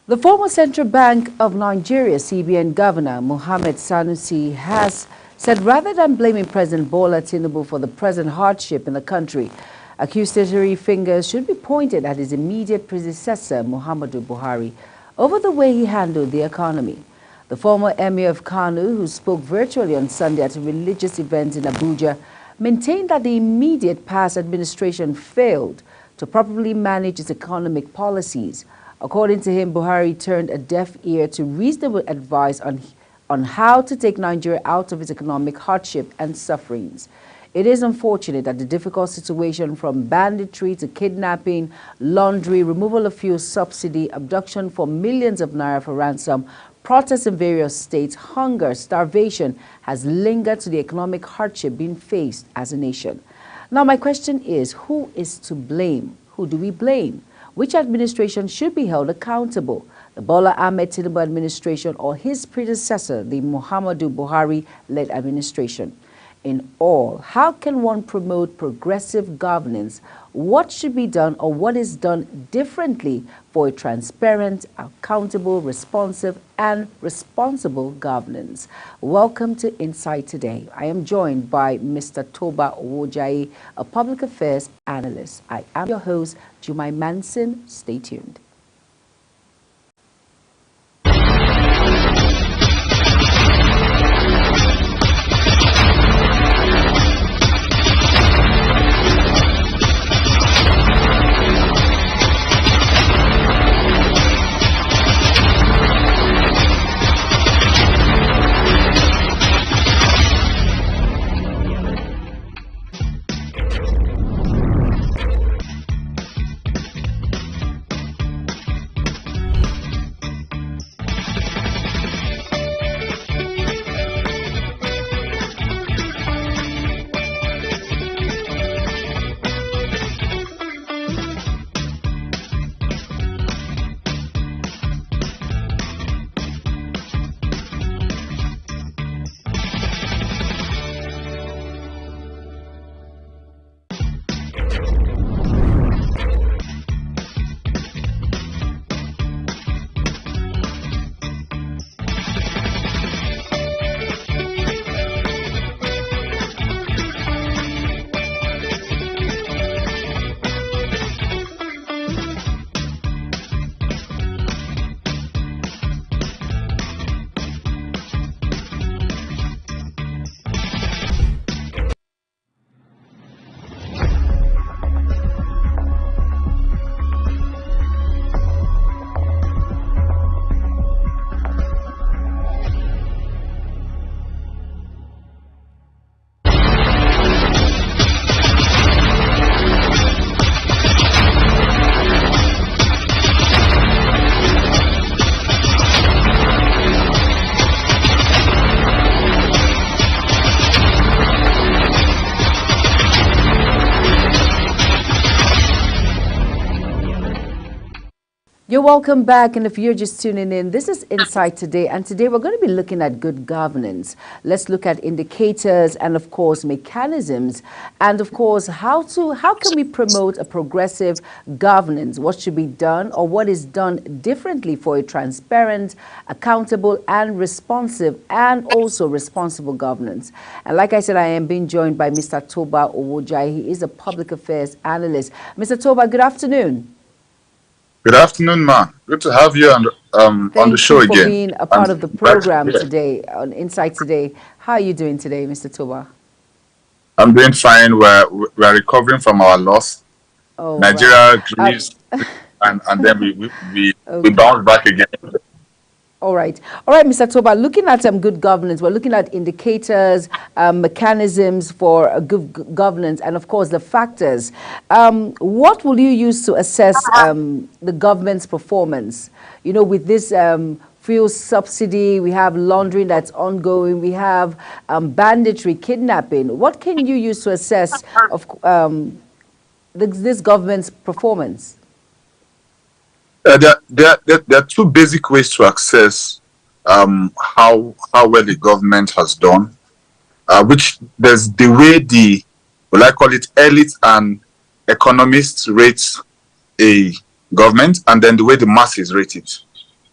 The former Central Bank of Nigeria, CBN Governor Mohammed Sanusi, has said rather than blaming President Bola Tinubu for the present hardship in the country, accusatory fingers should be pointed at his immediate predecessor, Muhammadu Buhari, over the way he handled the economy. The former Emir of Kano, who spoke virtually on Sunday at a religious event in Abuja, maintained that the immediate past administration failed to properly manage its economic policies. According to him, Buhari turned a deaf ear to reasonable advice on how to take Nigeria out of its economic hardship and sufferings. It is unfortunate that the difficult situation from banditry to kidnapping, laundry, removal of fuel subsidy, abduction for millions of naira for ransom, protests in various states, hunger, starvation has lingered to the economic hardship being faced as a nation. Now, my question is, who is to blame? Who do we blame? Which administration should be held accountable? The Bola Ahmed Tinubu administration or his predecessor, the Muhammadu Buhari-led administration? In all, how can one promote progressive governance? What should be done or what is done differently for a transparent, accountable, responsive, and responsible governance? Welcome to Insight Today. I am joined by Mr. Toba Owojayi, a public affairs analyst. I am your host, Jumai Manson. Stay tuned. You're welcome back, and if you're just tuning in, this is Insight Today, and today we're going to be looking at good governance. Let's look at indicators and, of course, mechanisms, and, of course, how can we promote a progressive governance? What should be done or what is done differently for a transparent, accountable, and responsive and also responsible governance? And like I said, I am being joined by Mr. Toba Owojayi. He is a public affairs analyst. Mr. Toba, good afternoon. Good afternoon, ma. Good to have you on the show again. Thank you for being a part of the program today on Insight Today. How are you doing today, Mr. Toba? I'm doing fine. We're recovering from our loss. Oh, Nigeria grieves, and then we bounce back again. All right, Mr. Toba, looking at good governance, we're looking at indicators, mechanisms for good governance, and of course the factors. What will you use to assess the government's performance? You know, with this fuel subsidy, we have laundering that's ongoing, we have banditry, kidnapping. What can you use to assess of this government's performance? There are two basic ways to assess how well the government has done, which there's the way I call it, elite and economists rate a government, and then the way the masses rate it.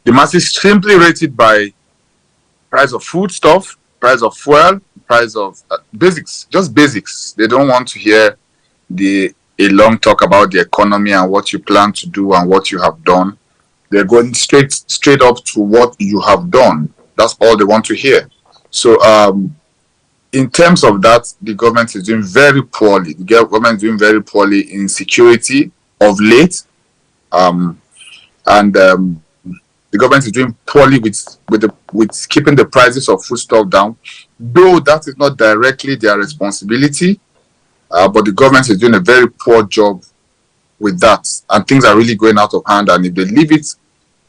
The masses simply rate it by price of foodstuff, price of fuel, price of basics, just basics. They don't want to hear a long talk about the economy and what you plan to do and what you have done. They're going straight up to what you have done. That's all they want to hear. So in terms of that, the government is doing very poorly. The government is doing very poorly in security of late, and the government is doing poorly with keeping the prices of foodstuff down. Though that is not directly their responsibility, but the government is doing a very poor job with that, and things are really going out of hand. And if they leave it,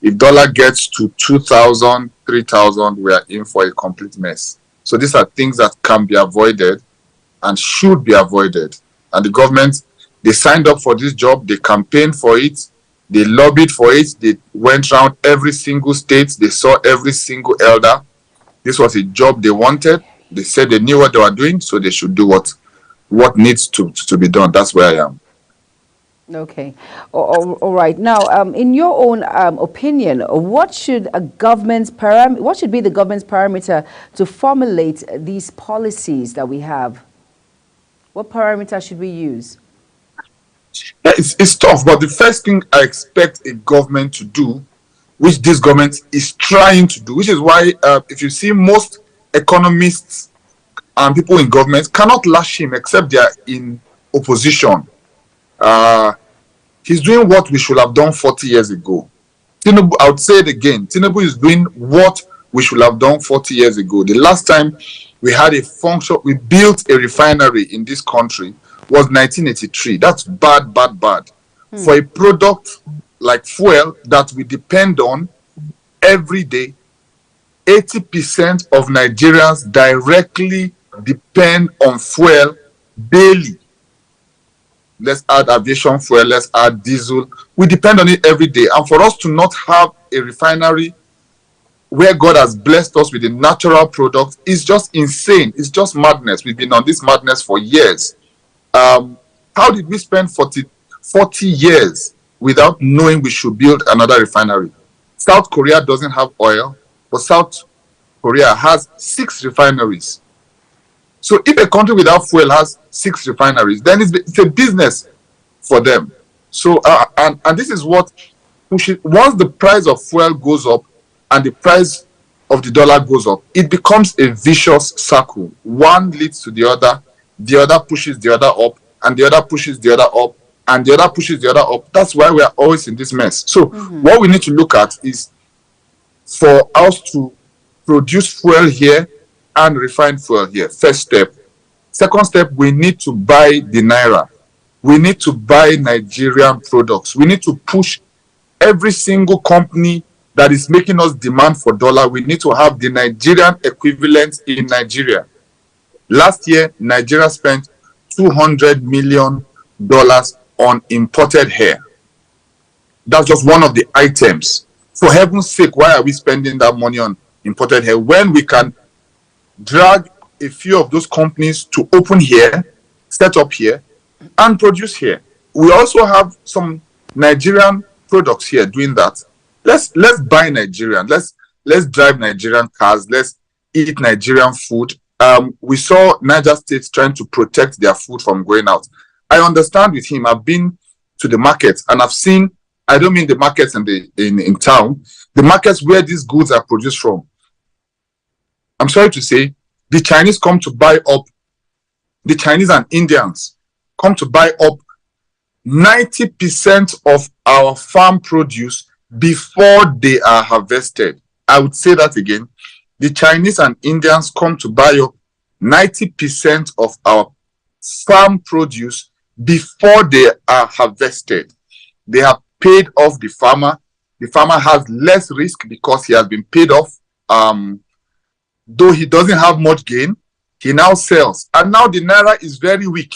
if dollar gets to 2,000, 3,000, we are in for a complete mess. So these are things that can be avoided and should be avoided. And the government, they signed up for this job, they campaigned for it, they lobbied for it, they went around every single state, they saw every single elder. This was a job they wanted. They said they knew what they were doing, so they should do what needs to be done. That's where I am. Okay. All right. Now, in your own opinion, what should be the government's parameter to formulate these policies that we have? What parameter should we use? Yeah, it's tough, but the first thing I expect a government to do, which this government is trying to do, which is why if you see most economists and people in government cannot lash him except they are in opposition. He's doing what we should have done 40 years ago. Tinubu, I would say it again, Tinubu is doing what we should have done 40 years ago. The last time we had we built a refinery in this country was 1983. That's bad. For a product like fuel that we depend on every day, 80% of Nigerians directly depend on fuel daily. Let's add aviation fuel, let's add diesel. We depend on it every day. And for us to not have a refinery where God has blessed us with a natural product is just insane. It's just madness. We've been on this madness for years. How did we spend 40 years without knowing we should build another refinery? South Korea doesn't have oil, but South Korea has 6 refineries. So if a country without fuel has 6 refineries, then it's a business for them. So and this is what pushes. Once the price of fuel goes up and the price of the dollar goes up, it becomes a vicious circle. One leads to the other pushes the other up, and the other pushes the other up, and the other pushes the other up. That's why we are always in this mess. So what we need to look at is for us to produce fuel here and refine fuel here. First step. Second step, we need to buy the naira. We need to buy Nigerian products. We need to push every single company that is making us demand for dollar. We need to have the Nigerian equivalent in Nigeria. Last year, Nigeria spent $200 million on imported hair. That's just one of the items. For heaven's sake, why are we spending that money on imported hair when we can drag a few of those companies to open here, set up here, and produce here? We also have some Nigerian products here doing that. Let's buy Nigerian. Let's drive Nigerian cars. Let's eat Nigerian food. We saw Niger State trying to protect their food from going out. I understand with him. I've been to the markets and I've seen. I don't mean the markets in town. The markets where these goods are produced from. I'm sorry to say, the Chinese come to buy up, the Chinese and Indians come to buy up 90% of our farm produce before they are harvested. I would say that again. The Chinese and Indians come to buy up 90% of our farm produce before they are harvested. They have paid off the farmer. The farmer has less risk because he has been paid off. Though he doesn't have much gain, he now sells. And now the naira is very weak.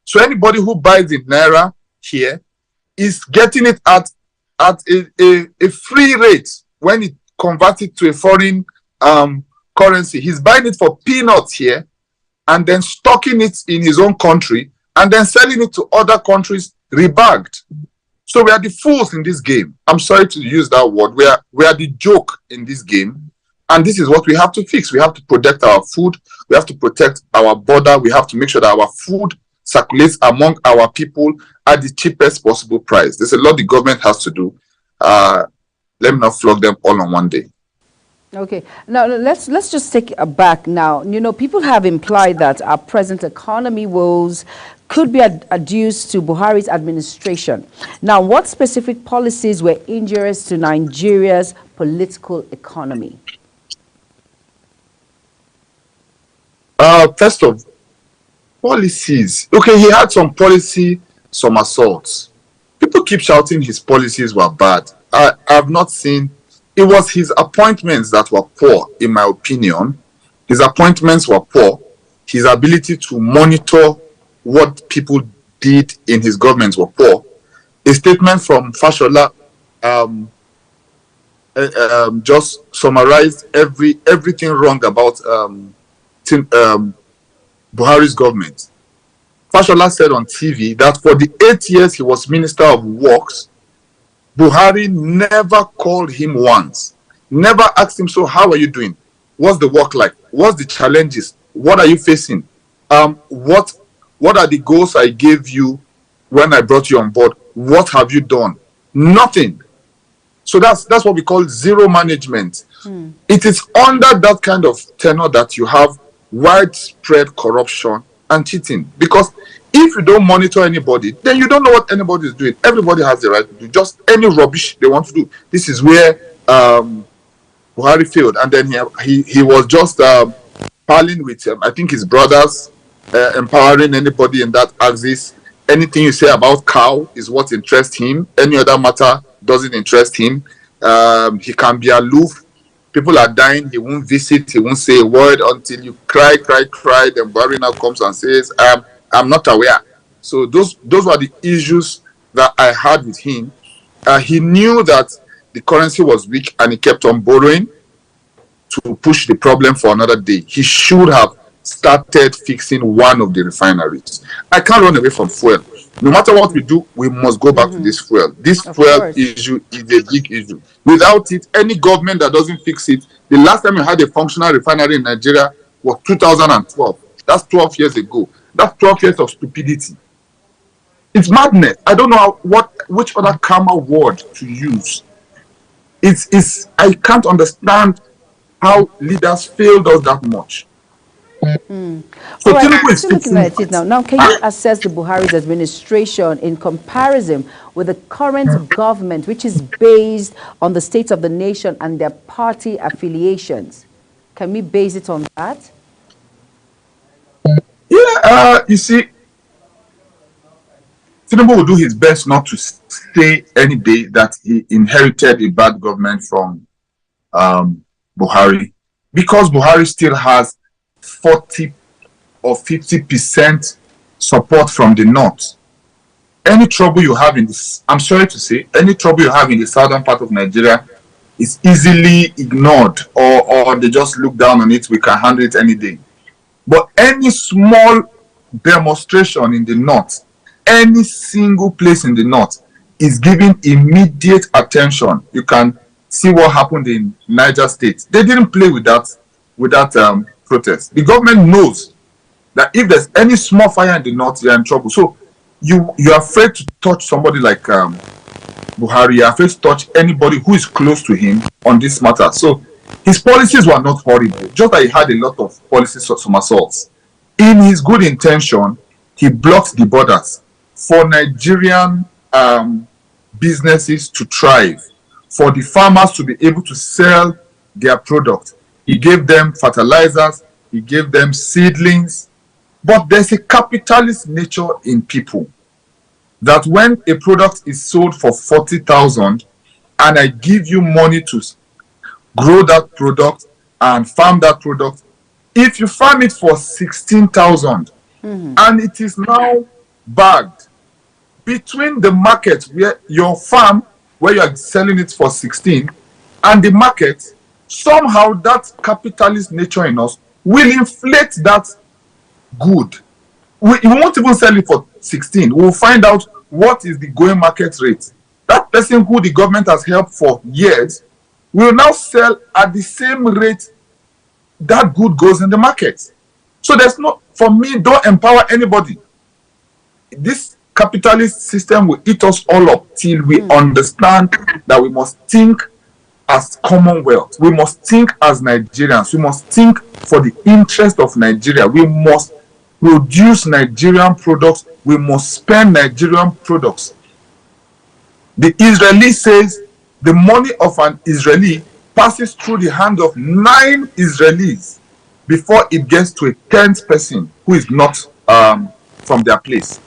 So anybody who buys the naira here is getting it at a free rate when it converts it to a foreign currency. He's buying it for peanuts here and then stocking it in his own country and then selling it to other countries rebagged. So we are the fools in this game. I'm sorry to use that word. We are the joke in this game. And this is what we have to fix. We have to protect our food. We have to protect our border. We have to make sure that our food circulates among our people at the cheapest possible price. There's a lot the government has to do. Let me not flog them all on one day. Okay, now let's just take it back now. You know, people have implied that our present economy woes could be adduced to Buhari's administration. Now, what specific policies were injurious to Nigeria's political economy? First of policies. Okay, he had some policy somersaults. People keep shouting his policies were bad. I have not seen. It was his appointments that were poor, in my opinion. His appointments were poor. His ability to monitor what people did in his government were poor. A statement from Fashola just summarized everything wrong about Buhari's government. Fashola said on TV that for the 8 years he was Minister of Works, Buhari never called him once, never asked him, so how are you doing? What's the work like? What's the challenges? What are you facing? What are the goals I gave you when I brought you on board? What have you done? Nothing. So that's what we call zero management. It is under that kind of tenor that you have widespread corruption and cheating. Because if you don't monitor anybody, then you don't know what anybody is doing. Everybody has the right to do just any rubbish they want to do. This is where Buhari failed. And then he was just palling with, I think, his brothers, empowering anybody in that axis. Anything you say about cow is what interests him. Any other matter doesn't interest him. He can be aloof. People are dying, he won't visit, he won't say a word until you cry. Then Buhari now comes and says, I'm not aware. So those were the issues that I had with him. He knew that the currency was weak and he kept on borrowing to push the problem for another day. He should have started fixing one of the refineries. I can't run away from fuel. No matter what we do, we must go back to this fuel. This fuel issue is a big issue. Without it, any government that doesn't fix it, the last time we had a functional refinery in Nigeria was 2012. That's 12 years ago. That's 12 years of stupidity. It's madness. I don't know which other calmer word to use. I can't understand how leaders failed us that much. So right, still looking at it now. Now, can you assess the Buhari's administration in comparison with the current government, which is based on the state of the nation and their party affiliations? Can we base it on that? Yeah, you see, Tinubu will do his best not to say any day that he inherited a bad government from Buhari, because Buhari still has 40 or 50% support from the north. Any trouble you have in this, I'm sorry to say, any trouble you have in the southern part of Nigeria is easily ignored, or they just look down on it. We can handle it any day. But any small demonstration in the north, any single place in the north is given immediate attention. You can see what happened in Niger State. They didn't play with that protest. The government knows that if there's any small fire in the north, you're in trouble. So you're afraid to touch somebody like Buhari. You're afraid to touch anybody who is close to him on this matter. So his policies were not horrible, just that he had a lot of policy somersaults. In his good intention, he blocked the borders for Nigerian businesses to thrive, for the farmers to be able to sell their product. He gave them fertilizers, he gave them seedlings. But there's a capitalist nature in people that when a product is sold for 40,000 and I give you money to grow that product and farm that product, if you farm it for 16,000 and it is now bagged between the market where your farm, where you are selling it for 16, and the market, somehow that capitalist nature in us will inflate that good. We won't even sell it for 16. We'll find out what is the going market rate. that person who the government has helped for years will now sell at the same rate that good goes in the market. So there's no, for me, don't empower anybody. This capitalist system will eat us all up till we understand that we must think as Commonwealth. We must think as Nigerians. We must think for the interest of Nigeria. We must produce Nigerian products. We must spend Nigerian products. The Israeli says the money of an Israeli passes through the hand of 9 Israelis before it gets to a 10th person who is not from their place.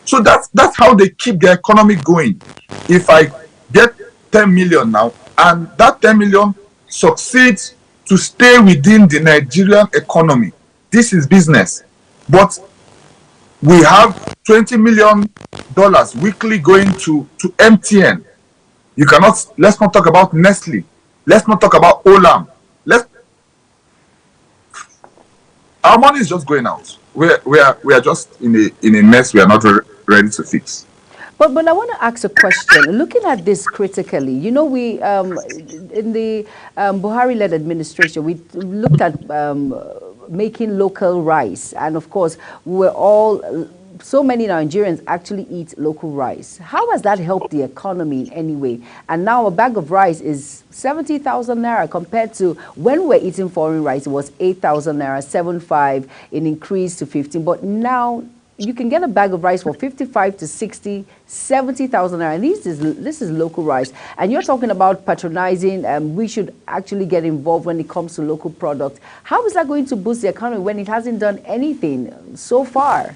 So that's how they keep their economy going. If I get 10 million now, and that 10 million succeeds to stay within the Nigerian economy, this is business. But we have $20 million weekly going to MTN. You cannot, let's not talk about Nestle. Let's not talk about Olam. Our money is just going out. We are just in a mess we are not ready to fix. But I want to ask a question. Looking at this critically, you know, we in the Buhari-led administration, we looked at making local rice, and of course, we're all. So many Nigerians actually eat local rice. How has that helped the economy in any way? And now a bag of rice is 70,000 naira compared to when we're eating foreign rice, it was 8,000 naira, 7.5, it increased to 15. But now you can get a bag of rice for 55 to 60, 70,000 naira. And this is local rice. And you're talking about patronizing, we should actually get involved when it comes to local products. How is that going to boost the economy when it hasn't done anything so far?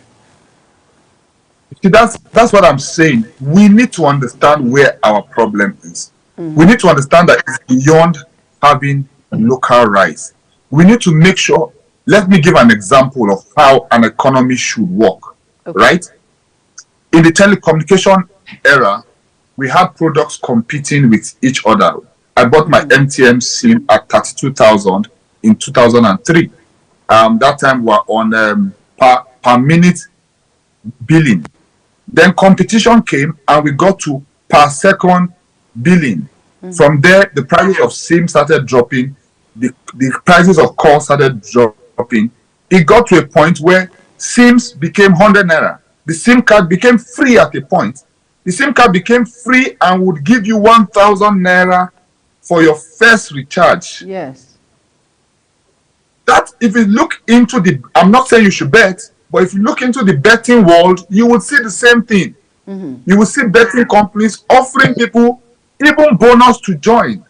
See, that's what I'm saying. We need to understand where our problem is. We need to understand that it's beyond having local rice. We need to make sure, let me give an example of how an economy should work, right? In the telecommunication era, we had products competing with each other. I bought my MTN SIM at 32,000 in 2003. That time we were on per minute billing. Then competition came and we got to per second billing. From there, the prices of SIM started dropping. The prices of calls started dropping. It got to a point where SIMs became 100 naira. The SIM card became free at a point. The SIM card became free and would give you 1,000 naira for your first recharge. Yes. That, if you look into the, I'm not saying you should bet, but if you look into the betting world, you will see the same thing. You will see betting companies offering people even bonus to join.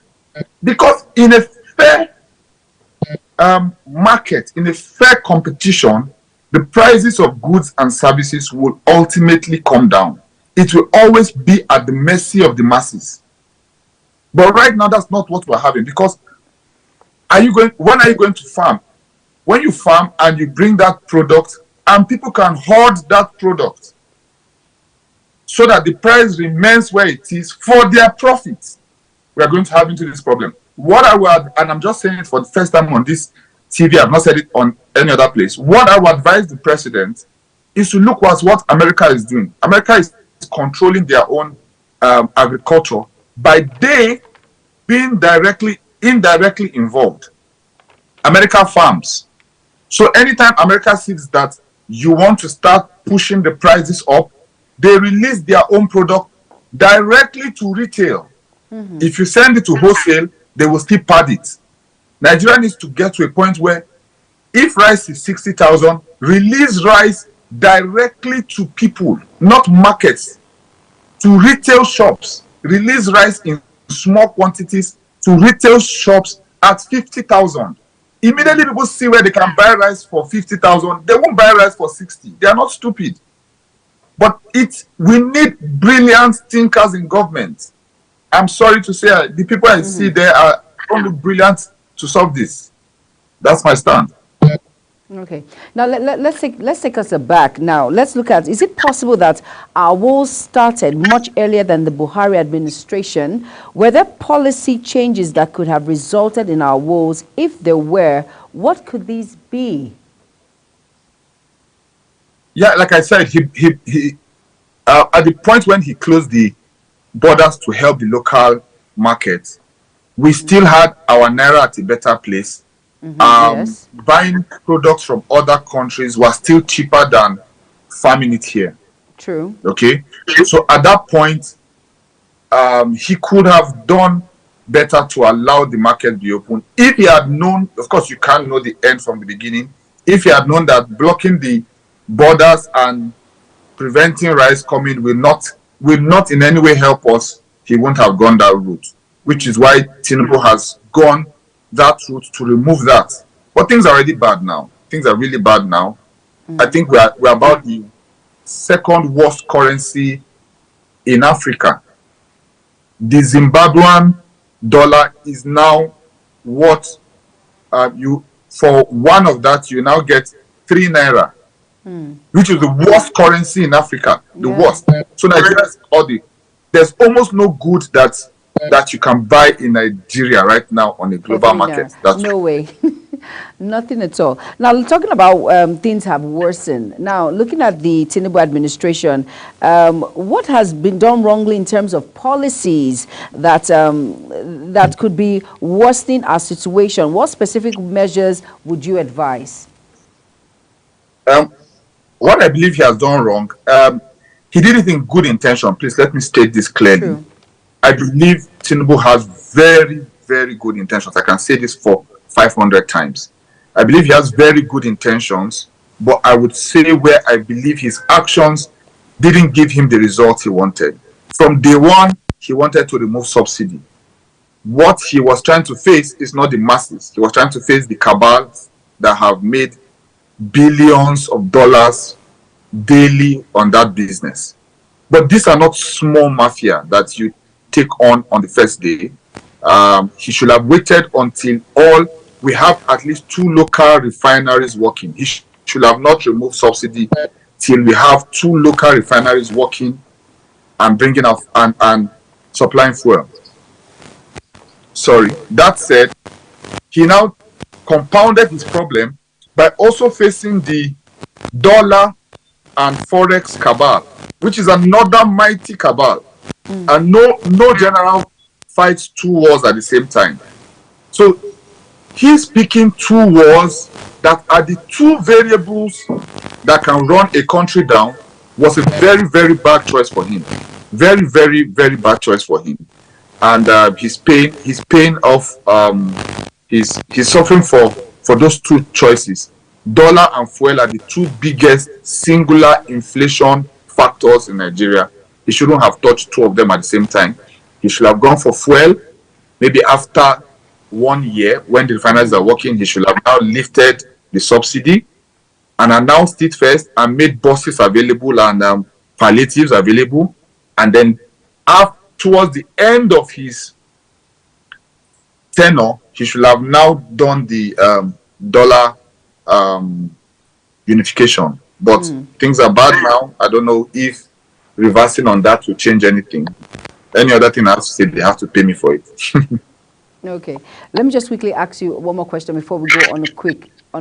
Because in a fair market, in a fair competition, the prices of goods and services will ultimately come down. It will always be at the mercy of the masses. But right now, that's not what we're having. Because when are you going to farm? When you farm and you bring that product, and people can hoard that product so that the price remains where it is for their profits, we are going to have into this problem. What I would, and I'm just saying it for the first time on this TV, I've not said it on any other place. What I would advise the president is to look at what America is doing. America is controlling their own agriculture by they being indirectly involved. America farms. So anytime America sees that you want to start pushing the prices up, they release their own product directly to retail. If you send it to wholesale, they will still pad it. Nigeria needs to get to a point where if rice is 60,000, release rice directly to people, not markets, to retail shops. Release rice in small quantities to retail shops at 50,000. Immediately people see where they can buy rice for 50,000. They won't buy rice for 60. They are not stupid. But we need brilliant thinkers in government. I'm sorry to say the people I see there are only brilliant to solve this. That's my stand. Okay. Now let's take us back. Now let's look at, is it possible that our woes started much earlier than the Buhari administration? Were there policy changes that could have resulted in our woes? If there were, what could these be? Yeah, like I said, he at the point when he closed the borders to help the local market, we still had our naira at a better place. Yes. Buying products from other countries was still cheaper than farming it here. True. Okay, so at that point, he could have done better to allow the market be open. If he had known, of course, you can't know the end from the beginning. If he had known that blocking the borders and preventing rice coming will not in any way help us, he won't have gone that route. Which is why Tinubu has gone that route to remove that. But things are already bad now. Things are really bad now. I think we're about the second worst currency in Africa. The Zimbabwean dollar is now what you for one of that you now get 3 naira, which is the worst currency in Africa. The worst. So Nigeria's there's almost no good that you can buy in Nigeria right now on a global market. That's no way. Nothing at all. Now, talking about things have worsened. Now, looking at the Tinubu administration, what has been done wrongly in terms of policies that that could be worsening our situation? What specific measures would you advise? What I believe he has done wrong, he did it in good intention. Please let me state this clearly. True. I believe Tinubu has very, very good intentions. I can say this for 500 times. I believe he has very good intentions, but I would say where I believe his actions didn't give him the result he wanted. From day one, he wanted to remove subsidy. What he was trying to face is not the masses. He was trying to face the cabals that have made billions of dollars daily on that business. But these are not small mafia that you take on the first day. He should have waited until we have at least 2 local refineries working. He should have not removed subsidy till we have 2 local refineries working and bringing up and supplying fuel. Sorry. That said, he now compounded his problem by also facing the dollar and forex cabal, which is another mighty cabal. And no general fights 2 wars at the same time. So he's picking 2 wars that are the 2 variables that can run a country down. Was a very, very bad choice for him. Very, very, very bad choice for him. And he's paying off. He's suffering for those 2 choices. Dollar and fuel are the 2 biggest singular inflation factors in Nigeria. He shouldn't have touched 2 of them at the same time. He should have gone for fuel. Maybe after 1 year, when the refineries are working, he should have now lifted the subsidy and announced it first and made buses available and palliatives available. And then towards the end of his tenure, he should have now done the dollar unification. But things are bad now. I don't know if reversing on that will change anything. Any other thing I have to say, they have to pay me for it. Okay, let me just quickly ask you one more question before we go on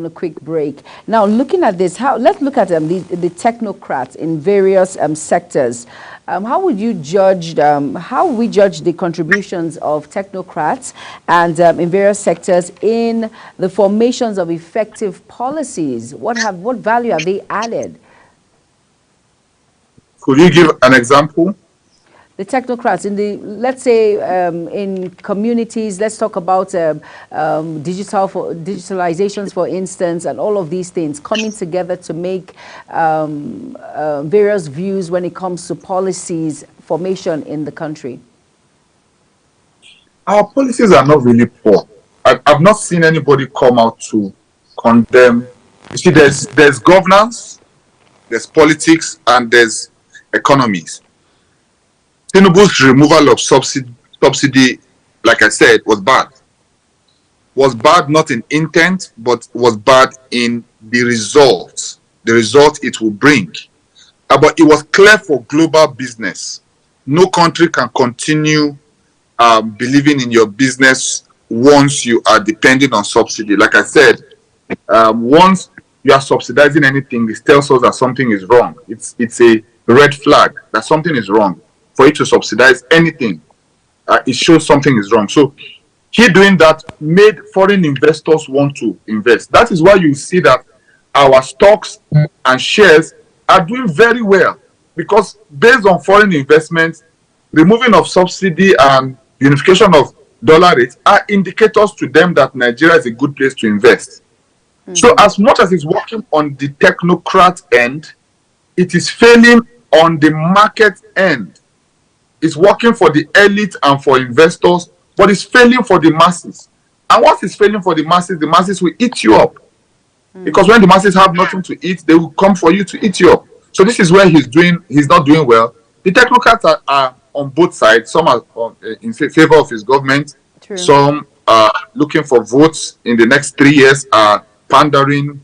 a quick break. Now, looking at this, let's look at the technocrats in various sectors. How would you judge? How we judge the contributions of technocrats and in various sectors in the formations of effective policies? What value have they added? Could you give an example? The technocrats in let's say in communities, let's talk about digitalizations, for instance, and all of these things coming together to make various views when it comes to policies formation in the country. Our policies are not really poor. I've not seen anybody come out to condemn. You see, there's governance, there's politics, and there's economies. Tinubu's removal of subsidy, like I said, was bad. Was bad not in intent, but was bad in the result it will bring. But it was clear for global business. No country can continue believing in your business once you are depending on subsidy. Like I said, once you are subsidizing anything, it tells us that something is wrong. It's a red flag that something is wrong. for it to subsidize anything, it shows something is wrong. So he doing that made foreign investors want to invest. That is why you see that our stocks and shares are doing very well, because based on foreign investments, removing of subsidy and unification of dollar rates are indicators to them that Nigeria is a good place to invest. So as much as it's working on the technocrat end, it is failing on the market end. It's working for the elite and for investors, but it's failing for the masses. And once it's failing for the masses will eat you up. Because when the masses have nothing to eat, they will come for you to eat you up. So this is where he's not doing well. The technocrats are on both sides. Some are in favor of his government. True. Some are looking for votes in the next 3 years, are pandering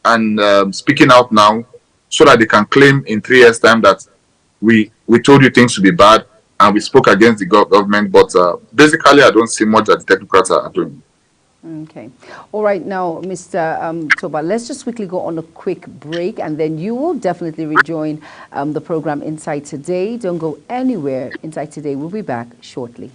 and speaking out now so that they can claim in 3 years' time that we told you things to be bad and we spoke against the government. But basically, I don't see much that the technocrats are doing. Okay. All right. Now, Mr. Toba, let's just quickly go on a quick break, and then you will definitely rejoin the program Inside Today. Don't go anywhere. Inside Today will be back shortly.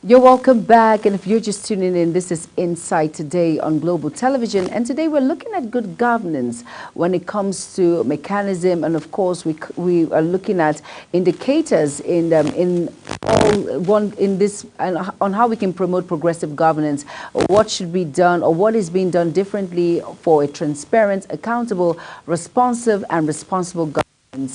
You're welcome back, and if you're just tuning in, this is Insight Today on Global Television, and today we're looking at good governance when it comes to mechanism, and of course we are looking at indicators in this and on how we can promote progressive governance, or what should be done, or what is being done differently for a transparent, accountable, responsive, and responsible governance.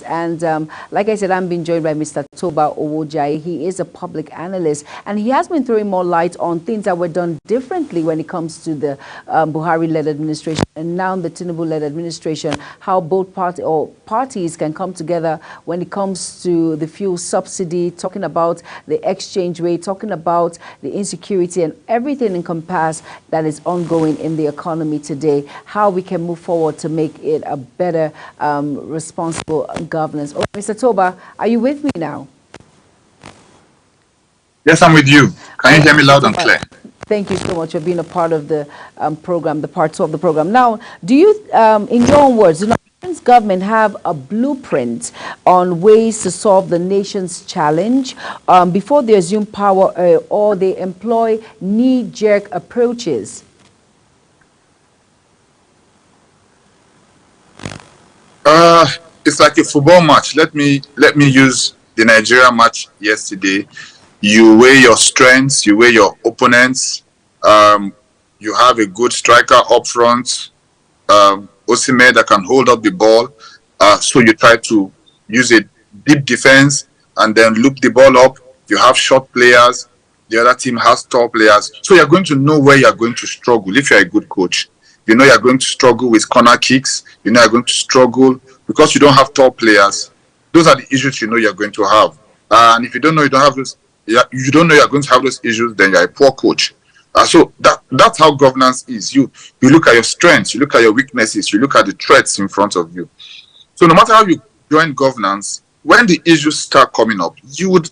And like I said, I'm being joined by Mr. Toba Owojai. He is a public analyst, and he has been throwing more light on things that were done differently when it comes to the Buhari-led administration and now the Tinubu-led administration, how both parties can come together when it comes to the fuel subsidy, talking about the exchange rate, talking about the insecurity and everything encompassed that is ongoing in the economy today, how we can move forward to make it a better, responsible governance. Oh, Mr. Toba, are you with me now? Yes, I'm with you. Can you hear me loud and clear? Thank you so much for being a part of the program, the part two of the program. Now, do you, in your own words, do Nigeria's government have a blueprint on ways to solve the nation's challenge before they assume power, or they employ knee-jerk approaches? It's like a football match. Let me use the Nigeria match yesterday. You weigh your strengths, you weigh your opponents. You have a good striker up front, Osimhen, that can hold up the ball. So you try to use a deep defense and then loop the ball up. You have short players. The other team has tall players. So you're going to know where you're going to struggle if you're a good coach. You know you're going to struggle with corner kicks. You know you're going to struggle because you don't have tall players. Those are the issues you know you're going to have. And if you don't know you don't have those, you don't know you're going to have those issues, then you're a poor coach. So that's how governance is. You look at your strengths, you look at your weaknesses, you look at the threats in front of you. So no matter how you join governance, when the issues start coming up, you would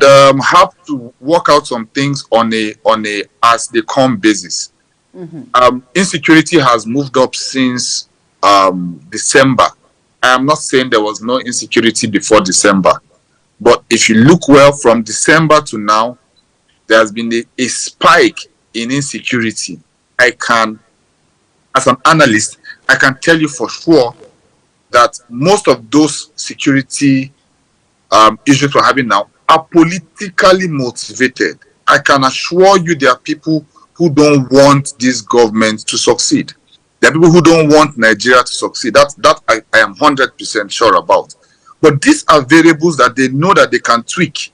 have to work out some things on a as they come basis. Mm-hmm. Insecurity has moved up since December. I am not saying there was no insecurity before December, but if you look well from December to now, there has been a spike in insecurity. As an analyst, I can tell you for sure that most of those security issues we're having now are politically motivated. I can assure you there are people who don't want this government to succeed. There are people who don't want Nigeria to succeed. That I am 100% sure about. But these are variables that they know that they can tweak.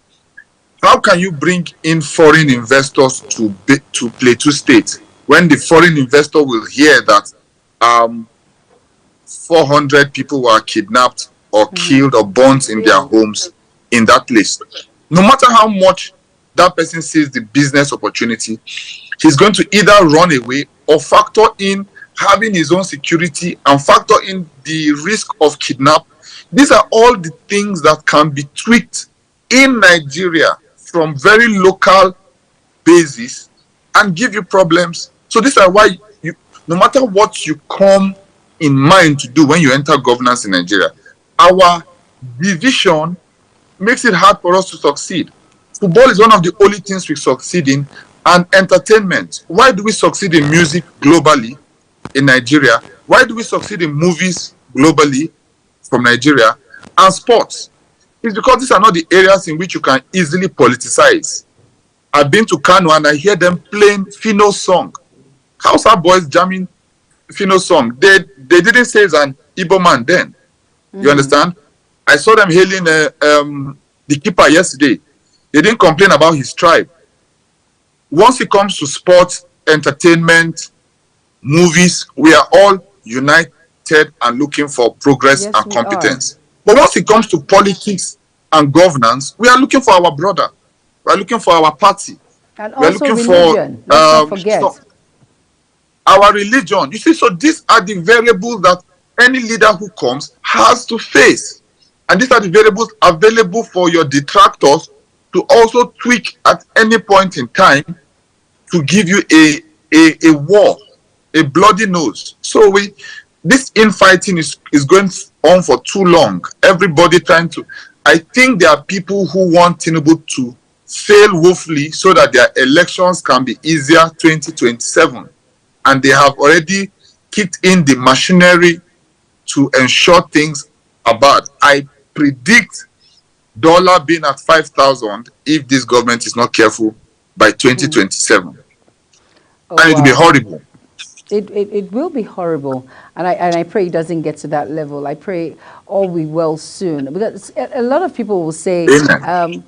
How can you bring in foreign investors to Plateau State when the foreign investor will hear that 400 people were kidnapped or killed or burnt in their homes in that place? No matter how much that person sees the business opportunity, he's going to either run away or factor in having his own security and factor in the risk of kidnap. These are all the things that can be tweaked in Nigeria from very local basis and give you problems. So these are why no matter what you come in mind to do when you enter governance in Nigeria, our division makes it hard for us to succeed. Football is one of the only things we succeed in, and entertainment. Why do we succeed in music globally in Nigeria? Why do we succeed in movies globally from Nigeria? And sports. It's because these are not the areas in which you can easily politicize. I've been to Kano and I hear them playing Fino song. How's our boys jamming Fino song? They didn't say it's an Igbo man then. You understand? I saw them hailing the keeper yesterday. They didn't complain about his tribe. Once it comes to sports, entertainment, movies, we are all united and looking for progress and competence. But once it comes to politics and governance, we are looking for our brother. We are looking for our party. And we are also looking religion. Let's not forget. Our religion. You see, so these are the variables that any leader who comes has to face. And these are the variables available for your detractors to also tweak at any point in time to give you a war, a bloody nose. So this infighting is going on for too long. Everybody trying to. I think there are people who want Tinubu to fail woefully so that their elections can be easier 2027. And they have already kicked in the machinery to ensure things are bad. I predict dollar being at 5,000 if this government is not careful by 2027. Oh, And it will be wow. horrible. It will be horrible, and I pray it doesn't get to that level. I pray all will be well soon, because a lot of people will say, Amen.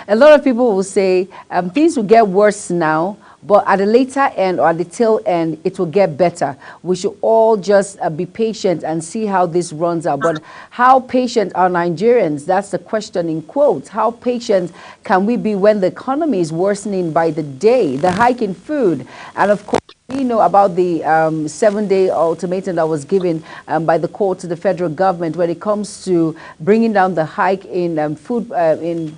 a lot of people will say things will get worse now, but at the later end or at the tail end, it will get better. We should all just be patient and see how this runs out. But how patient are Nigerians? That's the question in quotes. How patient can we be when the economy is worsening by the day? The hike in food, and of course, we know about the 7-day ultimatum that was given by the court to the federal government when it comes to bringing down the hike in food in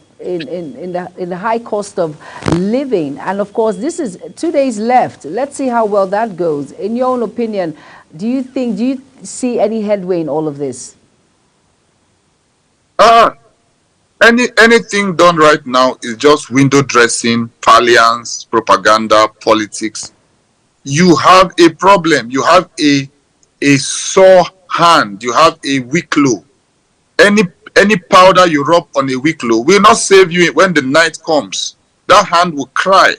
the high cost of living. And of course, this is 2 days left. Let's see how well that goes. In your own opinion, do you see any headway in all of this? Anything done right now is just window dressing, parlance, propaganda, politics. You have a problem. You have a sore hand. You have a weak low. Any powder you rub on a weak low will not save you when the night comes. That hand will cry.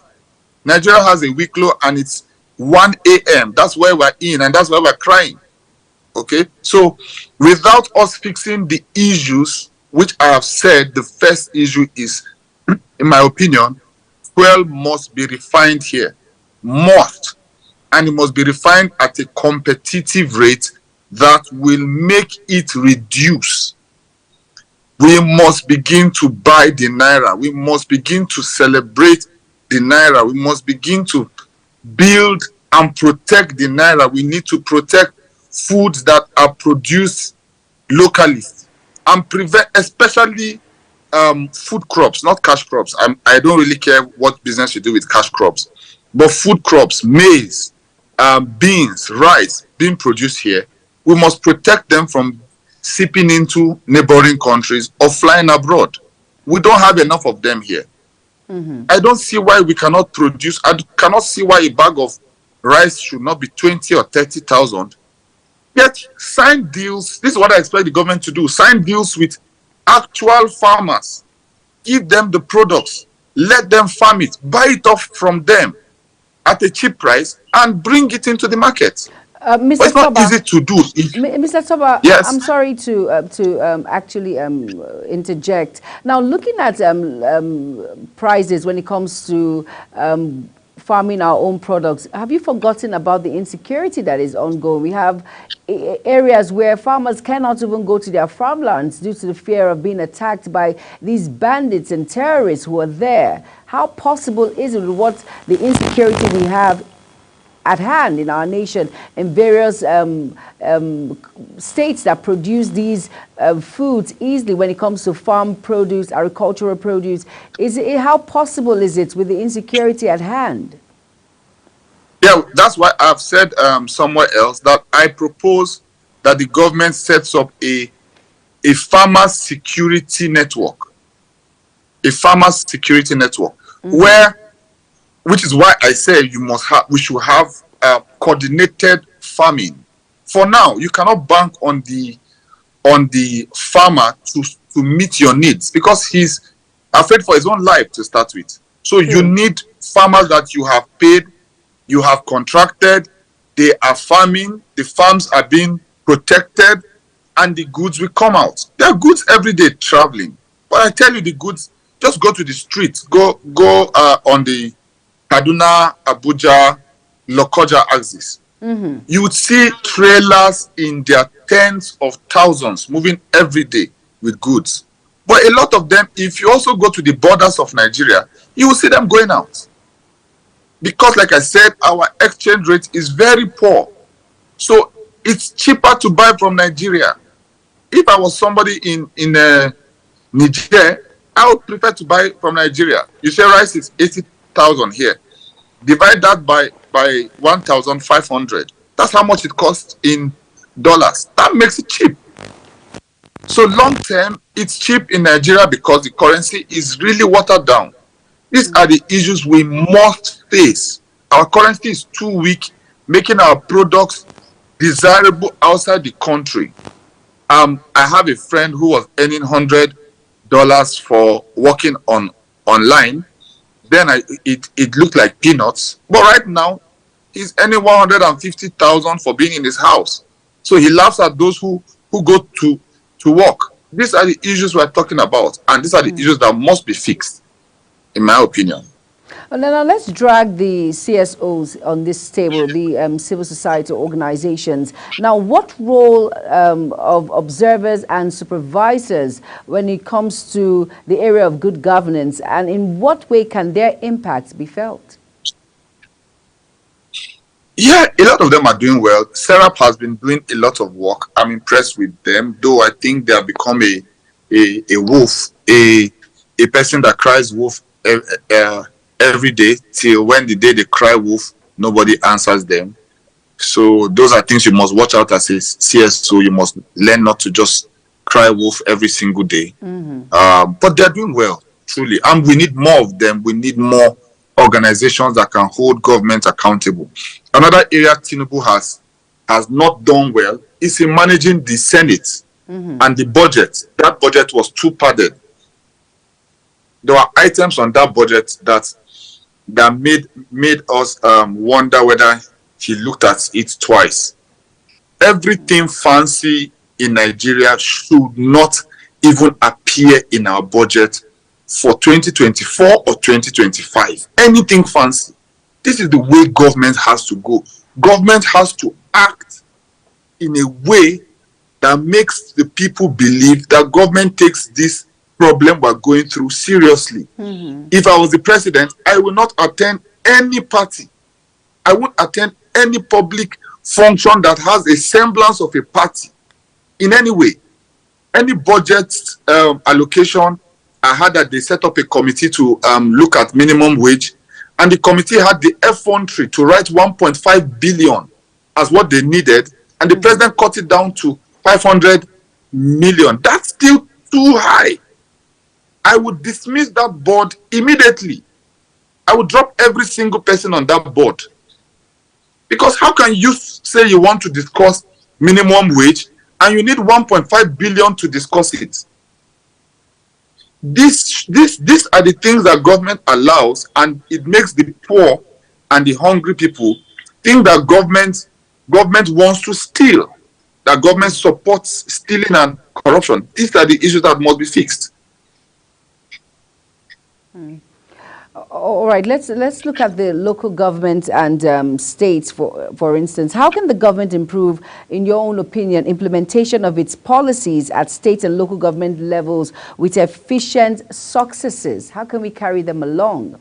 Nigeria has a weak low and it's 1 a.m. That's where we're in and that's why we're crying. Okay? So without us fixing the issues, which I have said, the first issue is, in my opinion, fuel must be refined here. Must. And it must be refined at a competitive rate that will make it reduce. We must begin to buy the naira. We must begin to celebrate the naira. We must begin to build and protect the naira. We need to protect foods that are produced locally and prevent, especially food crops, not cash crops. I don't really care what business you do with cash crops, but food crops, maize, beans, rice being produced here, we must protect them from seeping into neighboring countries or flying abroad. We don't have enough of them here. I don't see why we cannot produce. I cannot see why a bag of rice should not be 20 or 30,000. Yet sign deals. This is what I expect the government to do. Sign deals with actual farmers. Give them the products. Let them farm it. Buy it off from them at a cheap price and bring it into the market. But Mr. it's not Toba, easy to do. Mr. Toba, Yes. I'm sorry to actually interject. Now, looking at prices when it comes to farming our own products, have you forgotten about the insecurity that is ongoing? We have areas where farmers cannot even go to their farmlands due to the fear of being attacked by these bandits and terrorists who are there. How possible is it with what the insecurity we have at hand in our nation in various states that produce these foods easily when it comes to farm produce, agricultural produce? How possible is it with the insecurity at hand? Yeah, that's why I've said somewhere else that I propose that the government sets up a farmer security network. A farmer security network which is why I say we should have coordinated farming. For now, you cannot bank on the farmer to meet your needs because he's afraid for his own life to start with. So you need farmers that you have paid, you have contracted, they are farming, the farms are being protected, and the goods will come out. There are goods every day traveling. But I tell you, the goods, just go to the streets, go on the Kaduna, Abuja, Lokoja axis. You would see trailers in their tens of thousands moving every day with goods. But a lot of them, if you also go to the borders of Nigeria, you will see them going out. Because like I said, our exchange rate is very poor. So it's cheaper to buy from Nigeria. If I was somebody in Niger, I would prefer to buy from Nigeria. You say rice is 80,000 here. Divide that by 1,500. That's how much it costs in dollars. That makes it cheap. So long term, it's cheap in Nigeria because the currency is really watered down. These are the issues we must face. Our currency is too weak, making our products desirable outside the country. I have a friend who was earning $100 for working online. Then it looked like peanuts. But right now, he's earning 150,000 for being in his house. So he laughs at those who go to work. These are the issues we're talking about, and these are the issues that must be fixed, in my opinion. Well, now let's drag the CSOs on this table, the civil society organizations. Now, what role of observers and supervisors when it comes to the area of good governance, and in what way can their impact be felt? Yeah, a lot of them are doing well. Serap has been doing a lot of work. I'm impressed with them, though I think they have become a wolf, a person that cries wolf every day, till when the day they cry wolf, nobody answers them. So those are things you must watch out as a CSO. You must learn not to just cry wolf every single day. But they're doing well, truly. And we need more of them. We need more organizations that can hold government accountable. Another area Tinubu has not done well is in managing the Senate and the budget. That budget was too padded. There were items on that budget that made us wonder whether he looked at it twice. Everything fancy in Nigeria should not even appear in our budget for 2024 or 2025. Anything fancy. This is the way government has to go. Government has to act in a way that makes the people believe that government takes this problem we're going through seriously. If I was the president, I would not attend any party. I won't attend any public function that has a semblance of a party in any way. Any budget allocation, I heard that they set up a committee to look at minimum wage, and the committee had the effrontery to write 1.5 billion as what they needed, and the president cut it down to 500 million. That's still too high. I would dismiss that board immediately. I would drop every single person on that board. Because how can you say you want to discuss minimum wage and you need 1.5 billion to discuss it? These are the things that government allows, and it makes the poor and the hungry people think that government wants to steal, that government supports stealing and corruption. These are the issues that must be fixed. All right, let's look at the local government and states, for instance. How can the government improve, in your own opinion, implementation of its policies at state and local government levels with efficient successes? How can we carry them along?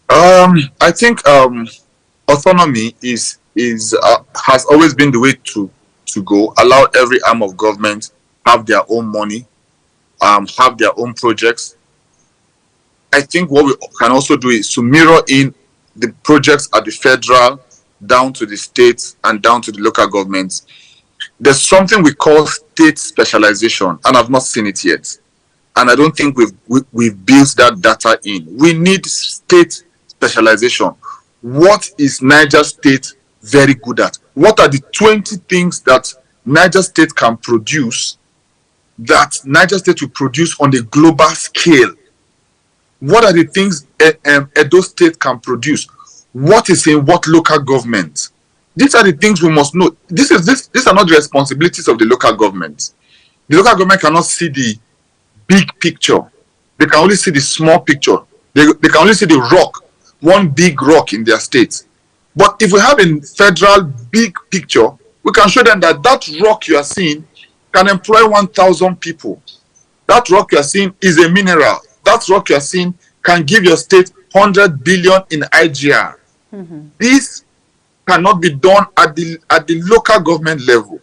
I think autonomy has always been the way to go. Allow every arm of government have their own money, have their own projects. I think what we can also do is to mirror in the projects at the federal, down to the states, and down to the local governments. There's something we call state specialization, and I've not seen it yet. And I don't think we've built that data in. We need state specialization. What is Niger State very good at? What are the 20 things that Niger State can produce that Niger State will produce on the global scale? What are the things Edo State can produce? What is in what local government? These are the things we must know. These are not the responsibilities of the local government. The local government cannot see the big picture. They can only see the small picture. They can only see the rock, one big rock in their state. But if we have a federal big picture, we can show them that that rock you are seeing can employ 1,000 people. That rock you are seeing is a mineral. That rock you are seeing can give your state 100 billion in IGR. This cannot be done at the local government level.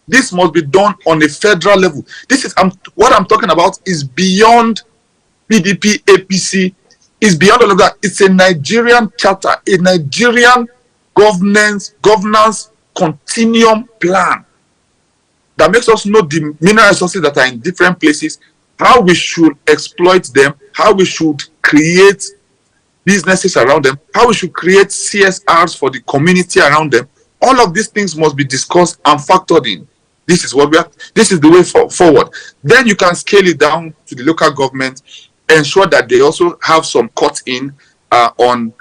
This must be done on a federal level. This is what I'm talking about is beyond PDP, APC, is beyond all of that. It's a Nigerian charter, a Nigerian governance continuum plan that makes us know the mineral resources that are in different places, how we should exploit them, how we should create businesses around them, how we should create CSRs for the community around them. All of these things must be discussed and factored in. This is what we have. This is the way forward. Then you can scale it down to the local government, ensure that they also have some cut in on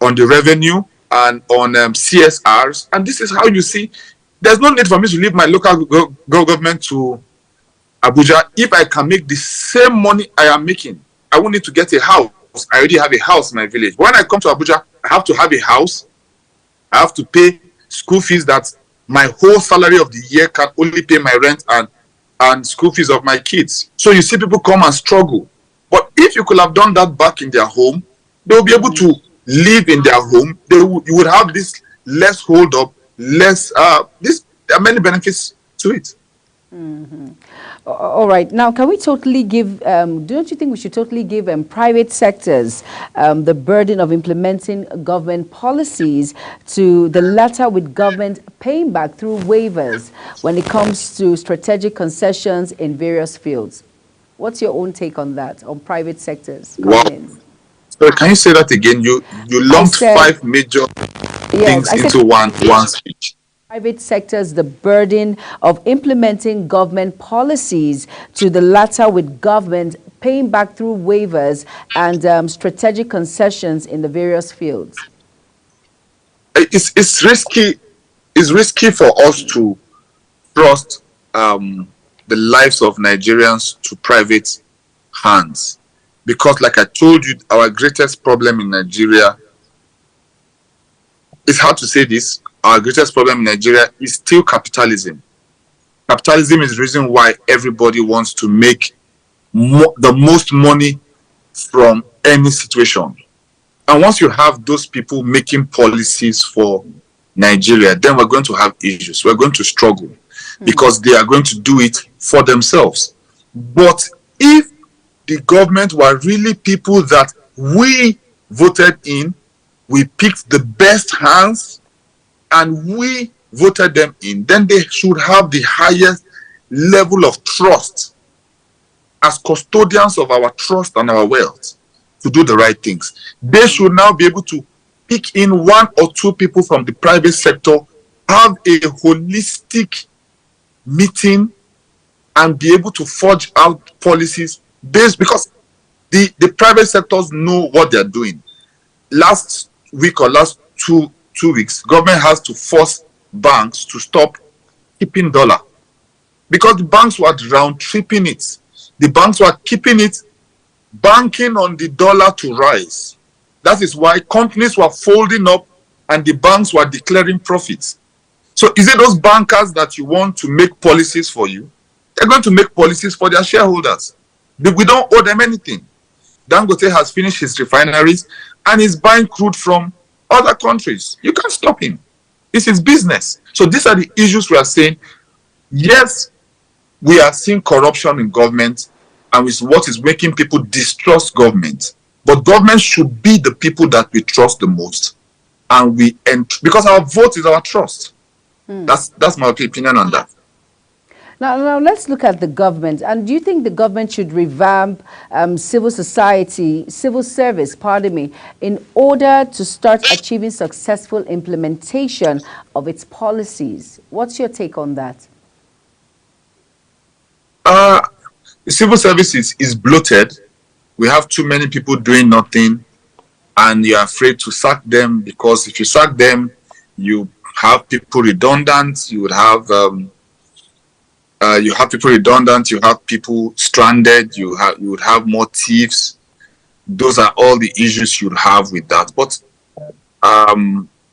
the revenue and on CSRs. And this is how you see. There's no need for me to leave my local government to Abuja. If I can make the same money I am making, I won't need to get a house. I already have a house in my village. When I come to Abuja, I have to have a house. I have to pay school fees that my whole salary of the year can only pay my rent and school fees of my kids. So you see people come and struggle. But if you could have done that back in their home, they will be able to live in their home. You would have this less hold up, less there are many benefits to it. All right. Now, can we totally give, don't you think we should totally give private sectors the burden of implementing government policies, to the latter with government paying back through waivers when it comes to strategic concessions in various fields? What's your own take on that, on private sectors? Wow. So can you say that again? You lumped five major things into one speech. Private sectors the burden of implementing government policies, to the latter with government paying back through waivers and strategic concessions in the various fields. It's risky. It's risky for us to trust the lives of Nigerians to private hands, because, like I told you, our greatest problem in Nigeria, it's hard to say this, our greatest problem in Nigeria is still capitalism. Capitalism is the reason why everybody wants to make the most money from any situation. And once you have those people making policies for Nigeria, then we're going to have issues. We're going to struggle because they are going to do it for themselves. But if the government were really people that we voted in, we picked the best hands, and we voted them in, then they should have the highest level of trust as custodians of our trust and our wealth to do the right things. They should now be able to pick in one or two people from the private sector, have a holistic meeting, and be able to forge out policies based, because the private sectors know what they're doing. Last week or last two weeks, government has to force banks to stop keeping dollar, because the banks were round tripping it. The banks were keeping it, banking on the dollar to rise. That is why companies were folding up and the banks were declaring profits. So is it those bankers that you want to make policies for you? They're going to make policies for their shareholders. We don't owe them anything. Dangote has finished his refineries and is buying crude from other countries. You can't stop him. It's his business. So these are the issues we are saying. Yes, we are seeing corruption in government, and it's what is making people distrust government. But government should be the people that we trust the most, and because our vote is our trust. That's my opinion on that. Now let's look at the government. And do you think the government should revamp civil service, in order to start achieving successful implementation of its policies? What's your take on that? The civil service is bloated. We have too many people doing nothing, and you're afraid to sack them, because if you sack them, you have people redundant. You would have people redundant. You have people stranded. You would have more thieves. Those are all the issues you'd have with that. But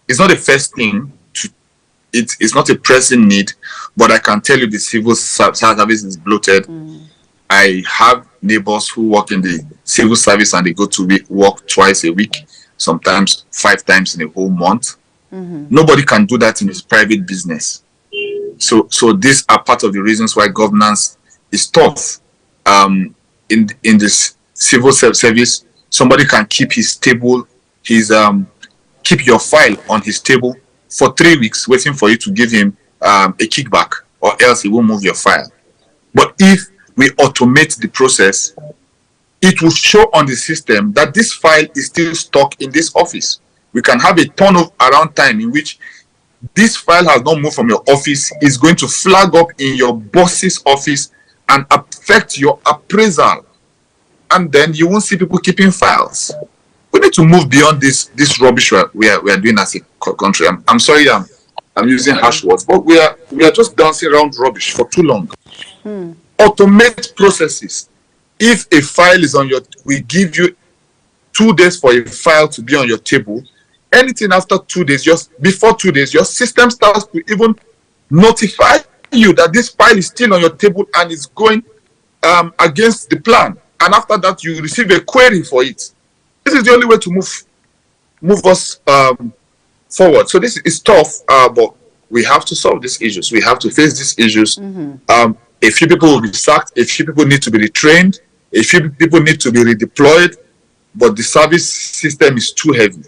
it's not the first thing. It's not a pressing need. But I can tell you the civil service is bloated. I have neighbors who work in the civil service and they go to work twice a week, sometimes 5 times in a whole month. Nobody can do that in his private business. So these are part of the reasons why governance is tough. In this civil service, somebody can keep his table, keep your file on his table for 3 weeks, waiting for you to give him a kickback, or else he won't move your file. But if we automate the process, it will show on the system that this file is still stuck in this office. We can have a turnaround time in which this file has not moved from your office, is going to flag up in your boss's office and affect your appraisal. And then you won't see people keeping files. We need to move beyond this rubbish we are doing as a country. I'm sorry I'm using harsh words, but we are just dancing around rubbish for too long. Automate processes. If a file is on your, we give you 2 days for a file to be on your table. Anything after 2 days, just before 2 days, your system starts to even notify you that this file is still on your table and is going against the plan. And after that, you receive a query for it. This is the only way to move us forward. So this is tough, but we have to solve these issues. We have to face these issues. A few people will be sacked. A few people need to be retrained. A few people need to be redeployed. But the service system is too heavy.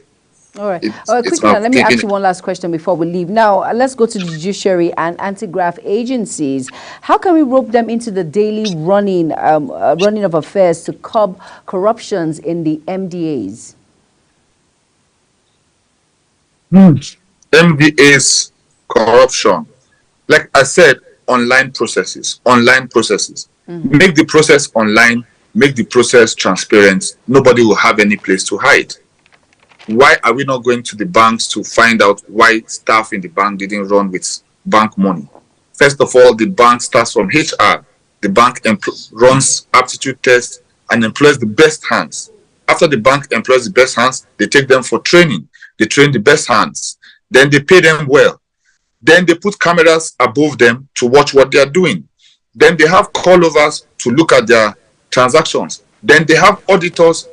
All right. Quickly, let me ask you one last question before we leave. Now, let's go to the judiciary and anti-graft agencies. How can we rope them into the daily running of affairs to curb corruptions in the MDAs? MDAs, corruption. Like I said, online processes. Make the process online, make the process transparent. Nobody will have any place to hide. Why are we not going to the banks to find out why staff in the bank didn't run with bank money? First of all, the bank starts from HR. The bank runs aptitude tests and employs the best hands. After the bank employs the best hands, they take them for training. They train the best hands. Then they pay them well. Then they put cameras above them to watch what they are doing. Then they have callovers to look at their transactions. Then they have auditors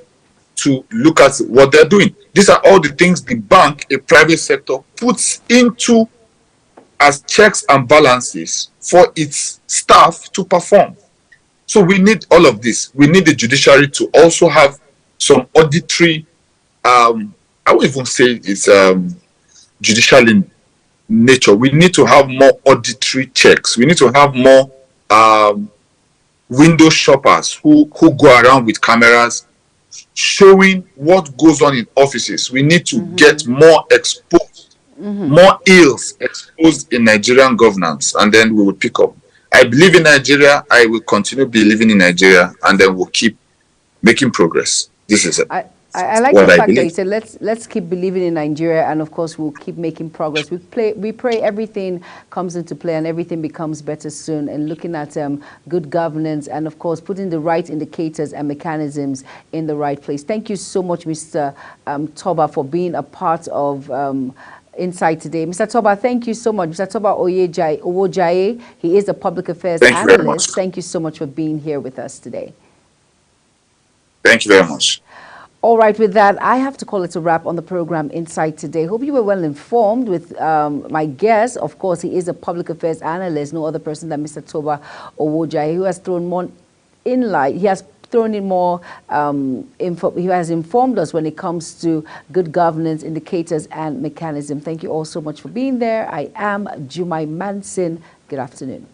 to look at what they're doing. These are all the things the bank, a private sector, puts into as checks and balances for its staff to perform. So we need all of this. We need the judiciary to also have some auditory, I won't even say it's judicial in nature. We need to have more auditory checks. We need to have more window shoppers who go around with cameras showing what goes on in offices. We need to get more exposed, more ills exposed in Nigerian governance, and then we will pick up. I believe in Nigeria. I will continue believing in Nigeria, and then we'll keep making progress. This is it. I like the fact that you said let's keep believing in Nigeria, and of course we'll keep making progress. We pray everything comes into play and everything becomes better soon. And looking at good governance and of course putting the right indicators and mechanisms in the right place. Thank you so much, Mr. Toba, for being a part of Insight today. Mr. Toba, thank you so much. Mr. Toba Owojaye, he is a public affairs analyst. Thank you so much for being here with us today. Thank you very much. All right, with that, I have to call it a wrap on the program Insight today. Hope you were well informed with my guest. Of course, he is a public affairs analyst, no other person than Mr. Toba Owojaye, who has thrown more inlight. He has thrown in more he has informed us when it comes to good governance indicators and mechanism. Thank you all so much for being there. I am Jumai Manson. Good afternoon.